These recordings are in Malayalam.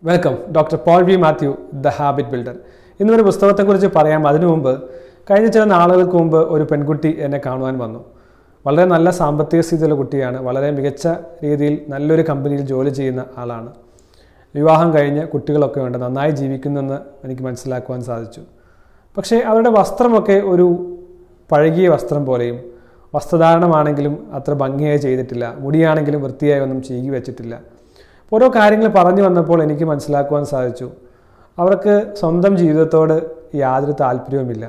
Welcome doctor Paul V Mathew, the habit builder. ഇന്നൊരു പുസ്തകത്തെക്കുറിച്ച് പറയാം. അതിനു മുമ്പ് കഴിഞ്ഞ ചില നാളുകൾക്ക് മുമ്പ് ഒരു പെൺകുട്ടി എന്നെ കാണുവാൻ വന്നു. വളരെ നല്ല സാമ്പത്തിക സ്ഥിതിയുള്ള കുട്ടിയാണ്. വളരെ മികച്ച രീതിയിൽ നല്ലൊരു കമ്പനിയിൽ ജോലി ചെയ്യുന്ന ആളാണ്. വിവാഹം കഴിഞ്ഞ് കുട്ടികളൊക്കെ ഉണ്ട്, നന്നായി ജീവിക്കുന്നെന്ന് എനിക്ക് മനസ്സിലാക്കുവാൻ സാധിച്ചു. പക്ഷേ അവരുടെ വസ്ത്രമൊക്കെ ഒരു പഴകിയ വസ്ത്രം പോലെയും, വസ്ത്രധാരണമാണെങ്കിലും അത്ര ഭംഗിയായി ചെയ്തിട്ടില്ല, മുടിയാണെങ്കിലും വൃത്തിയായി ഒന്നും ചീകി വെച്ചിട്ടില്ല. ഓരോ കാര്യങ്ങൾ പറഞ്ഞു വന്നപ്പോൾ എനിക്ക് മനസ്സിലാക്കുവാൻ സാധിച്ചു, അവർക്ക് സ്വന്തം ജീവിതത്തോട് യാതൊരു താല്പര്യവുമില്ല.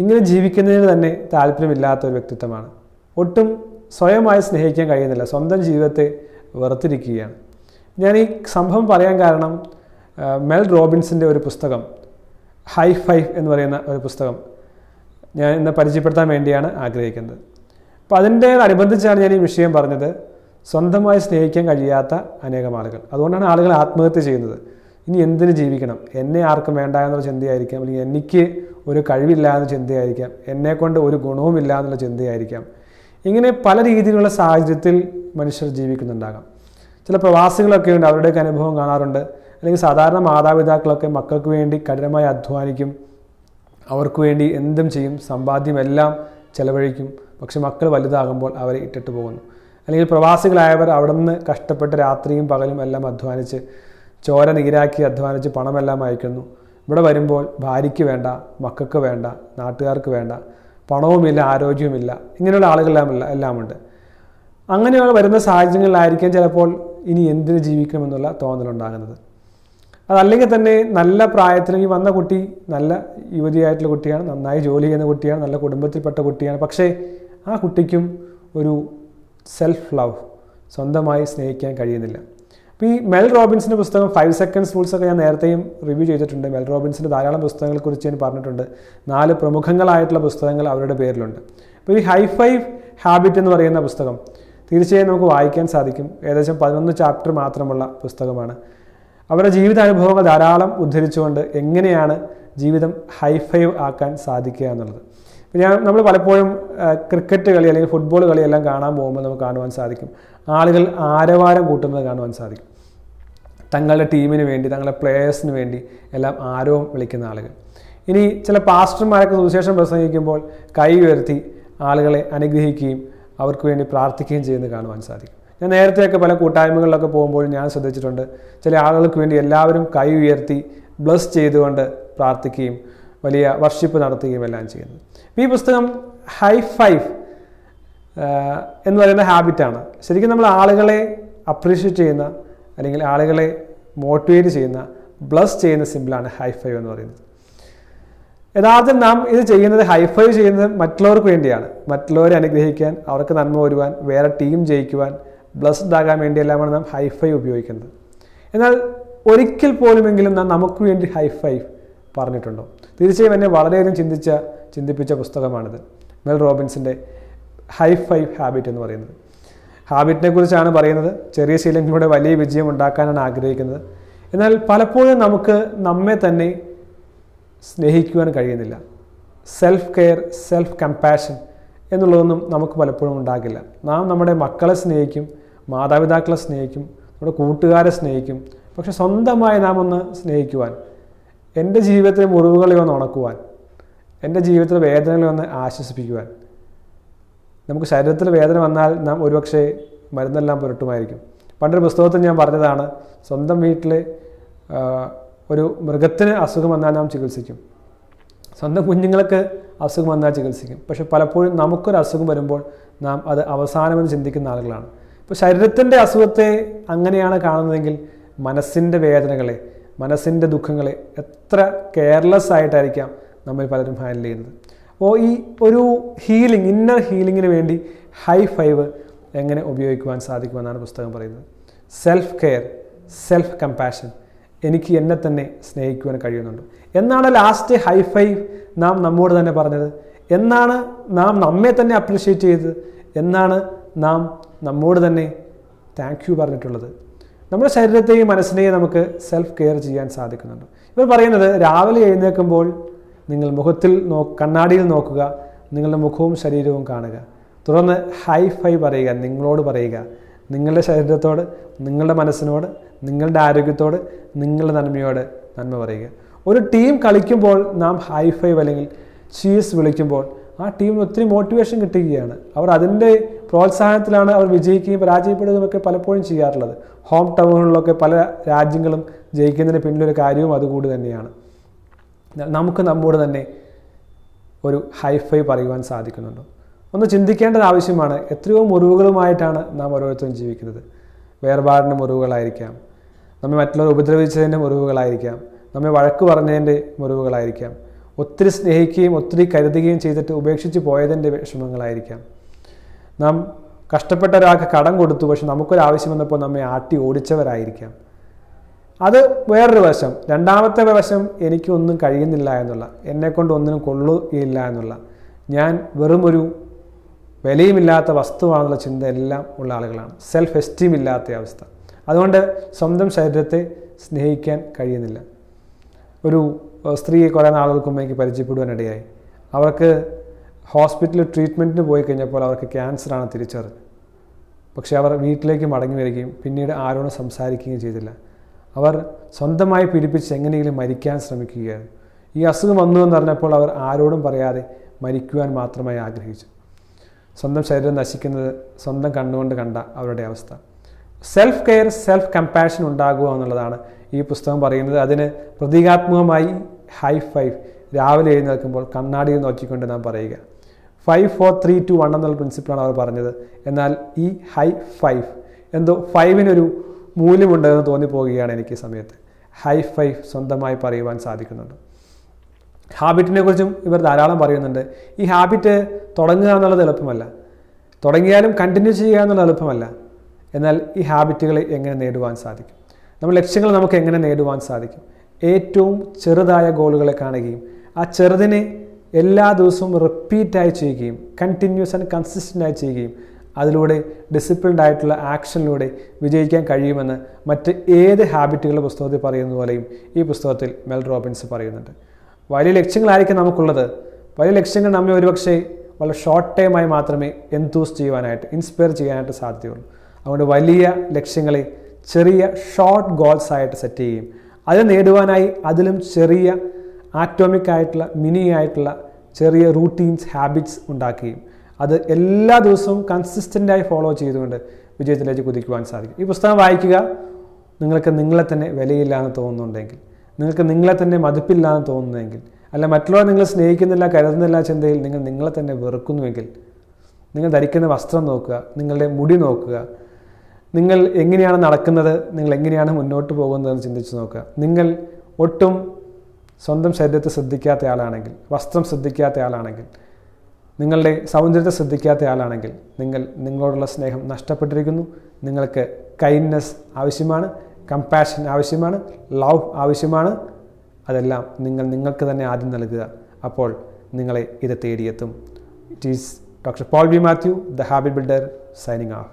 ഇങ്ങനെ ജീവിക്കുന്നതിന് തന്നെ താല്പര്യമില്ലാത്ത ഒരു വ്യക്തിത്വമാണ്. ഒട്ടും സ്വയമായി സ്നേഹിക്കാൻ കഴിയുന്നില്ല, സ്വന്തം ജീവിതത്തെ വെറുത്തിരിക്കുകയാണ്. ഞാൻ ഈ സംഭവം പറയാൻ കാരണം മെൽ റോബിൻസിൻ്റെ ഒരു പുസ്തകം, ഹൈ ഫൈവ് എന്ന് പറയുന്ന ഒരു പുസ്തകം ഞാൻ ഇന്ന് പരിചയപ്പെടുത്താൻ വേണ്ടിയാണ് ആഗ്രഹിക്കുന്നത്. അപ്പോൾ അതിൻ്റെയോടനുബന്ധിച്ചാണ് ഞാൻ ഈ വിഷയം പറഞ്ഞത്. സ്വന്തമായി സ്നേഹിക്കാൻ കഴിയാത്ത അനേകം ആളുകൾ, അതുകൊണ്ടാണ് ആളുകൾ ആത്മഹത്യ ചെയ്യുന്നത്. ഇനി എന്തിനു ജീവിക്കണം, എന്നെ ആർക്കും വേണ്ട എന്നുള്ള ചിന്തയായിരിക്കാം, അല്ലെങ്കിൽ എനിക്ക് ഒരു കഴിവില്ല എന്ന ചിന്തയായിരിക്കാം, എന്നെക്കൊണ്ട് ഒരു ഗുണവുമില്ല എന്നുള്ള ചിന്തയായിരിക്കാം. ഇങ്ങനെ പല രീതിയിലുള്ള സാഹചര്യത്തിൽ മനുഷ്യർ ജീവിക്കുന്നുണ്ടാകാം. ചില പ്രവാസികളൊക്കെ ഉണ്ട്, അവരുടെയൊക്കെ അനുഭവം കാണാറുണ്ട്. അല്ലെങ്കിൽ സാധാരണ മാതാപിതാക്കളൊക്കെ മക്കൾക്ക് വേണ്ടി കഠിനമായി അധ്വാനിക്കും, അവർക്ക് വേണ്ടി എന്തും ചെയ്യും, സമ്പാദ്യമെല്ലാം ചെലവഴിക്കും. പക്ഷെ മക്കൾ വലുതാകുമ്പോൾ അവരെ ഇട്ടിട്ട് പോകുന്നു. അല്ലെങ്കിൽ പ്രവാസികളായവർ അവിടെ നിന്ന് കഷ്ടപ്പെട്ട് രാത്രിയും പകലും എല്ലാം അധ്വാനിച്ച്, ചോര നീരാക്കി അധ്വാനിച്ച് പണമെല്ലാം അയക്കുന്നു. ഇവിടെ വരുമ്പോൾ ഭാര്യയ്ക്ക് വേണ്ട, മക്കൾക്ക് വേണ്ട, നാട്ടുകാർക്ക് വേണ്ട, പണവുമില്ല, ആരോഗ്യവുമില്ല. ഇങ്ങനെയുള്ള ആളുകളെല്ലാം ഉണ്ട്. അങ്ങനെയുള്ള വരുന്ന സാഹചര്യങ്ങളിലായിരിക്കും ചിലപ്പോൾ ഇനി എന്തിനു ജീവിക്കണമെന്നുള്ള തോന്നലുണ്ടാകുന്നത്. അതല്ലെങ്കിൽ തന്നെ നല്ല പ്രായത്തിലേക്ക് വന്ന കുട്ടി നല്ല യുവതിയായിട്ടുള്ള കുട്ടിയാണ്, നന്നായി ജോലി ചെയ്യുന്ന കുട്ടിയാണ്, നല്ല കുടുംബത്തിൽപ്പെട്ട കുട്ടിയാണ്. പക്ഷേ ആ കുട്ടിക്കും ഒരു സെൽഫ് ലവ്, സ്വന്തമായി സ്നേഹിക്കാൻ കഴിയുന്നില്ല. അപ്പോൾ ഈ മെൽ റോബിൻസിൻ്റെ പുസ്തകം 5 സെക്കൻഡ്സ് റൂൾസ് ഒക്കെ ഞാൻ നേരത്തെയും റിവ്യൂ ചെയ്തിട്ടുണ്ട്. മെൽ റോബിൻസിൻ്റെ ധാരാളം പുസ്തകങ്ങളെക്കുറിച്ച് ഞാൻ പറഞ്ഞിട്ടുണ്ട്. 4 പ്രമുഖങ്ങളായിട്ടുള്ള പുസ്തകങ്ങൾ അവരുടെ പേരിലുണ്ട്. അപ്പോൾ ഈ ഹൈ ഫൈവ് ഹാബിറ്റ് എന്ന് പറയുന്ന പുസ്തകം തീർച്ചയായും നമുക്ക് വായിക്കാൻ സാധിക്കും. ഏകദേശം 11 ചാപ്റ്റർ മാത്രമുള്ള പുസ്തകമാണ്. അവരുടെ ജീവിതാനുഭവങ്ങൾ ധാരാളം ഉദ്ധരിച്ചുകൊണ്ട് എങ്ങനെയാണ് ജീവിതം ഹൈ ഫൈവ് ആക്കാൻ സാധിക്കുക എന്നുള്ളത്. നമ്മൾ പലപ്പോഴും ക്രിക്കറ്റ് കളി അല്ലെങ്കിൽ ഫുട്ബോൾ കളിയെല്ലാം കാണാൻ പോകുമ്പോൾ നമുക്ക് കാണുവാൻ സാധിക്കും, ആളുകൾ ആരവാരം കൂട്ടുന്നത് കാണുവാൻ സാധിക്കും. തങ്ങളുടെ ടീമിന് വേണ്ടി, തങ്ങളുടെ പ്ലേയേഴ്സിന് വേണ്ടി എല്ലാം ആരവം വിളിക്കുന്ന ആളുകൾ. ഇനി ചില പാസ്റ്റർമാരൊക്കെ സുവിശേഷം പ്രസംഗിക്കുമ്പോൾ കൈ ഉയർത്തി ആളുകളെ അനുഗ്രഹിക്കുകയും അവർക്ക് വേണ്ടി പ്രാർത്ഥിക്കുകയും ചെയ്യുന്നത് കാണുവാൻ സാധിക്കും. ഞാൻ നേരത്തെയൊക്കെ പല കൂട്ടായ്മകളിലൊക്കെ പോകുമ്പോൾ ഞാൻ ശ്രദ്ധിച്ചിട്ടുണ്ട്, ചില ആളുകൾക്ക് വേണ്ടി എല്ലാവരും കൈ ഉയർത്തി ബ്ലസ് ചെയ്തുകൊണ്ട് പ്രാർത്ഥിക്കുകയും വലിയ വർഷിപ്പ് നടത്തുകയും എല്ലാം ചെയ്യുന്നത്. ഈ പുസ്തകം ഹൈ ഫൈവ് എന്ന് പറയുന്ന ഹാബിറ്റാണ്. ശരിക്കും നമ്മൾ ആളുകളെ അപ്രീഷിയേറ്റ് ചെയ്യുന്ന, അല്ലെങ്കിൽ ആളുകളെ മോട്ടിവേറ്റ് ചെയ്യുന്ന, ബ്ലസ് ചെയ്യുന്ന സിമ്പിളാണ് ഹൈ ഫൈവ് എന്ന് പറയുന്നത്. യഥാർത്ഥത്തിൽ നാം ഇത് ചെയ്യുന്നത്, ഹൈ ഫൈവ് ചെയ്യുന്നത് മറ്റുള്ളവർക്ക് വേണ്ടിയാണ്. മറ്റുള്ളവരെ അനുഗ്രഹിക്കാൻ, അവർക്ക് നന്മ വരുവാൻ, വേറെ ടീം ജയിക്കുവാൻ, ബ്ലസ്ഡ് ആകാൻ വേണ്ടിയെല്ലാമാണ് നാം ഹൈ ഫൈവ് ഉപയോഗിക്കുന്നത്. എന്നാൽ ഒരിക്കൽ പോലുമെങ്കിലും നാം നമുക്ക് വേണ്ടി ഹൈ ഫൈവ് പറഞ്ഞിട്ടുണ്ടോ? തീർച്ചയായും എന്നെ വളരെയധികം ചിന്തിപ്പിച്ച പുസ്തകമാണിത്, മെൽ റോബിൻസിൻ്റെ ഹൈ ഫൈവ് ഹാബിറ്റ് എന്ന് പറയുന്നത്. ഹാബിറ്റിനെ കുറിച്ചാണ് പറയുന്നത്. ചെറിയ ശീലങ്ങളിലൂടെ വലിയ വിജയം ഉണ്ടാക്കാനാണ് ആഗ്രഹിക്കുന്നത്. എന്നാൽ പലപ്പോഴും നമുക്ക് നമ്മെ തന്നെ സ്നേഹിക്കുവാൻ കഴിയുന്നില്ല. സെൽഫ് കെയർ, സെൽഫ് കമ്പാഷൻ എന്നുള്ളതൊന്നും നമുക്ക് പലപ്പോഴും ഉണ്ടാകില്ല. നാം നമ്മുടെ മക്കളെ സ്നേഹിക്കും, മാതാപിതാക്കളെ സ്നേഹിക്കും, നമ്മുടെ കൂട്ടുകാരെ സ്നേഹിക്കും. പക്ഷെ സ്വന്തമായി നാം ഒന്ന് സ്നേഹിക്കുവാൻ, എൻ്റെ ജീവിതത്തിലെ മുറിവുകളെ ഒന്ന് ഉണക്കുവാൻ, എൻ്റെ ജീവിതത്തിലെ വേദനകളെ ഒന്ന് ആശ്വസിപ്പിക്കുവാൻ. നമുക്ക് ശരീരത്തിൽ വേദന വന്നാൽ നാം ഒരുപക്ഷെ മരുന്നെല്ലാം പുരട്ടുമായിരിക്കും. പണ്ടൊരു പുസ്തകത്തിൽ ഞാൻ പറഞ്ഞതാണ്, സ്വന്തം വീട്ടിലെ ഒരു മൃഗത്തിന് അസുഖം വന്നാൽ നാം ചികിത്സിക്കും, സ്വന്തം കുഞ്ഞുങ്ങൾക്ക് അസുഖം വന്നാൽ ചികിത്സിക്കും. പക്ഷെ പലപ്പോഴും നമുക്കൊരു അസുഖം വരുമ്പോൾ നാം അത് അവസാനമെന്ന് ചിന്തിക്കുന്ന ആളുകളാണ്. ഇപ്പോൾ ശരീരത്തിൻ്റെ അസുഖത്തെ അങ്ങനെയാണ് കാണുന്നതെങ്കിൽ മനസ്സിൻ്റെ വേദനകളെ, മനസ്സിൻ്റെ ദുഃഖങ്ങളെ എത്ര കെയർലെസ് ആയിട്ടായിരിക്കാം നമ്മൾ പലരും ഹാൻഡിൽ ചെയ്യുന്നത്. അപ്പോൾ ഈ ഒരു ഹീലിംഗ്, ഇന്നർ ഹീലിങ്ങിന് വേണ്ടി ഹൈ ഫൈവ് എങ്ങനെ ഉപയോഗിക്കുവാൻ സാധിക്കുമെന്നാണ് പുസ്തകം പറയുന്നത്. സെൽഫ് കെയർ, സെൽഫ് കമ്പാഷൻ, എനിക്ക് എന്നെ തന്നെ സ്നേഹിക്കുവാൻ കഴിയുന്നുണ്ട് എന്നാണ് ലാസ്റ്റ് ഹൈ ഫൈവ് നാം നമ്മോട് തന്നെ പറഞ്ഞത്. എന്നാണ് നാം നമ്മെ തന്നെ അപ്രിഷ്യേറ്റ് ചെയ്തത്, എന്നാണ് നാം നമ്മോട് തന്നെ താങ്ക് യു പറഞ്ഞിട്ടുള്ളത്. നമ്മുടെ ശരീരത്തെയും മനസ്സിനെയും നമുക്ക് സെൽഫ് കെയർ ചെയ്യാൻ സാധിക്കുന്നുണ്ട്. ഇവർ പറയുന്നത്, രാവിലെ എഴുന്നേൽക്കുമ്പോൾ നിങ്ങൾ കണ്ണാടിയിൽ നോക്കുക, നിങ്ങളുടെ മുഖവും ശരീരവും കാണുക, തുടർന്ന് ഹൈ ഫൈവ് പറയുക, നിങ്ങളോട് പറയുക, നിങ്ങളുടെ ശരീരത്തോട്, നിങ്ങളുടെ മനസ്സിനോട്, നിങ്ങളുടെ ആരോഗ്യത്തോട്, നിങ്ങളുടെ നന്മയോട് നന്മ പറയുക. ഒരു ടീം കളിക്കുമ്പോൾ നാം ഹൈ-ഫൈവ് അല്ലെങ്കിൽ ചീസ് വിളിക്കുമ്പോൾ ആ ടീമിന് ഒത്തിരി മോട്ടിവേഷൻ കിട്ടുകയാണ്. അവർ അതിൻ്റെ പ്രോത്സാഹനത്തിലാണ് അവർ വിജയിക്കുകയും പരാജയപ്പെടുകയുമൊക്കെ പലപ്പോഴും ചെയ്യാറുള്ളത്. ഹോം ടൗണുകളിലൊക്കെ പല രാജ്യങ്ങളും ജയിക്കുന്നതിന് പിന്നിലൊരു കാര്യവും അതുകൂടി തന്നെയാണ്. നമുക്ക് നമ്മോട് തന്നെ ഒരു ഹൈ-ഫൈവ് പറയുവാൻ സാധിക്കുന്നുണ്ടോ? ഒന്ന് ചിന്തിക്കേണ്ടത് ആവശ്യമാണ്. എത്രയോ മുറിവുകളുമായിട്ടാണ് നാം ഓരോരുത്തരും ജീവിക്കുന്നത്. വേർപാടിൻ്റെ മുറിവുകളായിരിക്കാം, നമ്മെ മറ്റുള്ളവർ ഉപദ്രവിച്ചതിൻ്റെ മുറിവുകളായിരിക്കാം, നമ്മെ വഴക്ക് പറഞ്ഞതിൻ്റെ മുറിവുകളായിരിക്കാം, ഒത്തിരി സ്നേഹിക്കുകയും ഒത്തിരി കരുതുകയും ചെയ്തിട്ട് ഉപേക്ഷിച്ച് പോയതിൻ്റെ വിഷമങ്ങളായിരിക്കാം. നാം കഷ്ടപ്പെട്ട ഒരാൾക്ക് കടം കൊടുത്തു, പക്ഷെ നമുക്കൊരാവശ്യം വന്നപ്പോൾ നമ്മെ ആട്ടി ഓടിച്ചവരായിരിക്കാം. അത് വേറൊരു വശം. രണ്ടാമത്തെ വശം എനിക്കൊന്നും കഴിയുന്നില്ല എന്നുള്ള, എന്നെക്കൊണ്ട് ഒന്നിനും കൊള്ളുകയില്ല എന്നുള്ള, ഞാൻ വെറുമൊരു വിലയുമില്ലാത്ത വസ്തുവാണെന്നുള്ള ചിന്ത എല്ലാം ഉള്ള ആളുകളാണ്. സെൽഫ് എസ്റ്റീം ഇല്ലാത്ത അവസ്ഥ. അതുകൊണ്ട് സ്വന്തം ശരീരത്തെ സ്നേഹിക്കാൻ കഴിയുന്നില്ല. ഒരു സ്ത്രീയെ കുറേ നാളുകൾക്ക് മുമ്പ് എനിക്ക് പരിചയപ്പെടുവാനിടയായി. അവർക്ക് ഹോസ്പിറ്റലിൽ ട്രീറ്റ്മെൻറ്റിന് പോയി കഴിഞ്ഞപ്പോൾ അവർക്ക് ക്യാൻസറാണ് തിരിച്ചറിഞ്ഞത്. പക്ഷേ അവർ വീട്ടിലേക്ക് മടങ്ങി വരികയും പിന്നീട് ആരോടും സംസാരിക്കുകയും ചെയ്തില്ല. അവർ സ്വന്തമായി പീഡിപ്പിച്ച് എങ്ങനെയെങ്കിലും മരിക്കാൻ ശ്രമിക്കുകയായിരുന്നു. ഈ അസുഖം വന്നു എന്ന് പറഞ്ഞപ്പോൾ അവർ ആരോടും പറയാതെ മരിക്കുവാൻ മാത്രമായി ആഗ്രഹിച്ചു. സ്വന്തം ശരീരം നശിക്കുന്നത് സ്വന്തം കണ്ണുകൊണ്ട് കണ്ട അവരുടെ അവസ്ഥ. സെൽഫ് കെയർ, സെൽഫ് കമ്പാഷൻ ഉണ്ടാകുക എന്നുള്ളതാണ് ഈ പുസ്തകം പറയുന്നത്. അതിന് പ്രതീകാത്മകമായി ഹൈ-ഫൈവ് രാവിലെ എഴുന്നേൽക്കുമ്പോൾ കണ്ണാടിയിൽ നോക്കിക്കൊണ്ട് നാം പറയുക. 5, 4, 3, 2, 1 എന്നുള്ള പ്രിൻസിപ്പിളാണ് അവർ പറഞ്ഞത്. എന്നാൽ ഈ ഹൈ-ഫൈവ് എന്തോ 5-നൊരു മൂല്യമുണ്ടെന്ന് തോന്നിപ്പോവുകയാണ് എനിക്ക് ഈ സമയത്ത്. ഹൈ-ഫൈവ് സ്വന്തമായി പറയുവാൻ സാധിക്കുന്നുണ്ട്. ഹാബിറ്റിനെ കുറിച്ചും ഇവർ ധാരാളം പറയുന്നുണ്ട്. ഈ ഹാബിറ്റ് തുടങ്ങുക എന്നുള്ളത് എളുപ്പമല്ല, തുടങ്ങിയാലും കണ്ടിന്യൂ ചെയ്യുക എന്നുള്ളത് എളുപ്പമല്ല. എന്നാൽ ഈ ഹാബിറ്റുകളെ എങ്ങനെ നേടുവാൻ സാധിക്കും? നമ്മുടെ ലക്ഷ്യങ്ങൾ നമുക്ക് എങ്ങനെ നേടുവാൻ സാധിക്കും? ഏറ്റവും ചെറുതായ ഗോളുകളെ കാണുകയും ആ ചെറുതിനെ എല്ലാ ദിവസവും റിപ്പീറ്റായി ചെയ്യുകയും കണ്ടിന്യൂസ് ആൻഡ് കൺസിസ്റ്റൻ്റായി ചെയ്യുകയും അതിലൂടെ ഡിസിപ്ലിൻഡ് ആയിട്ടുള്ള ആക്ഷനിലൂടെ വിജയിക്കാൻ കഴിയുമെന്ന് മറ്റ് ഏത് ഹാബിറ്റുകളുടെ പുസ്തകത്തിൽ പറയുന്ന പോലെയും ഈ പുസ്തകത്തിൽ മെൽ റോബിൻസ് പറയുന്നുണ്ട്. വലിയ ലക്ഷ്യങ്ങളായിരിക്കും നമുക്കുള്ളത്. വലിയ ലക്ഷ്യങ്ങൾ നമ്മെ ഒരുപക്ഷെ വളരെ ഷോർട്ട് ടൈമായി മാത്രമേ എൻതൂസ് ചെയ്യുവാനായിട്ട്, ഇൻസ്പയർ ചെയ്യാനായിട്ട് സാധ്യതയുള്ളൂ. അതുകൊണ്ട് വലിയ ലക്ഷ്യങ്ങളെ ചെറിയ ഷോർട്ട് ഗോൾസ് ആയിട്ട് സെറ്റ് ചെയ്യുകയും അത് നേടുവാനായി അതിലും ചെറിയ ആറ്റോമിക് ആയിട്ടുള്ള മിനി ആയിട്ടുള്ള ചെറിയ റൂട്ടീൻസ്, ഹാബിറ്റ്സ് ഉണ്ടാക്കുകയും അത് എല്ലാ ദിവസവും കൺസിസ്റ്റൻ്റായി ഫോളോ ചെയ്തുകൊണ്ട് വിജയത്തിലേക്ക് കുതിക്കുവാൻ സാധിക്കും. ഈ പുസ്തകം വായിക്കുക. നിങ്ങൾക്ക് നിങ്ങളെ തന്നെ വിലയില്ല എന്ന് തോന്നുന്നുണ്ടെങ്കിൽ, നിങ്ങൾക്ക് നിങ്ങളെ തന്നെ മതിപ്പില്ല എന്ന് തോന്നുന്നതെങ്കിൽ, അല്ല മറ്റുള്ളവർ നിങ്ങൾ സ്നേഹിക്കുന്നില്ല, കരുതുന്നില്ല ചിന്തയിൽ നിങ്ങൾ നിങ്ങളെ തന്നെ വെറുക്കുന്നുവെങ്കിൽ, നിങ്ങൾ ധരിക്കുന്ന വസ്ത്രം നോക്കുക, നിങ്ങളുടെ മുടി നോക്കുക, നിങ്ങൾ എങ്ങനെയാണ് നടക്കുന്നത്, നിങ്ങൾ എങ്ങനെയാണ് മുന്നോട്ട് പോകുന്നതെന്ന് ചിന്തിച്ച് നോക്കുക. നിങ്ങൾ ഒട്ടും സ്വന്തം ശരീരത്തെ ശ്രദ്ധിക്കാത്ത ആളാണെങ്കിൽ, വസ്ത്രം ശ്രദ്ധിക്കാത്ത ആളാണെങ്കിൽ, നിങ്ങളുടെ സൗന്ദര്യത്തെ ശ്രദ്ധിക്കാത്ത ആളാണെങ്കിൽ നിങ്ങളോടുള്ള സ്നേഹം നഷ്ടപ്പെട്ടിരിക്കുന്നു. നിങ്ങൾക്ക് കൈൻഡ്നെസ് ആവശ്യമാണ്, കമ്പാഷൻ ആവശ്യമാണ്, ലവ് ആവശ്യമാണ്. അതെല്ലാം നിങ്ങൾക്ക് തന്നെ ആദ്യം നൽകുക. അപ്പോൾ നിങ്ങളെ ഇത് തേടിയെത്തും. It is doctor Paul V Mathew, the habit builder, signing of.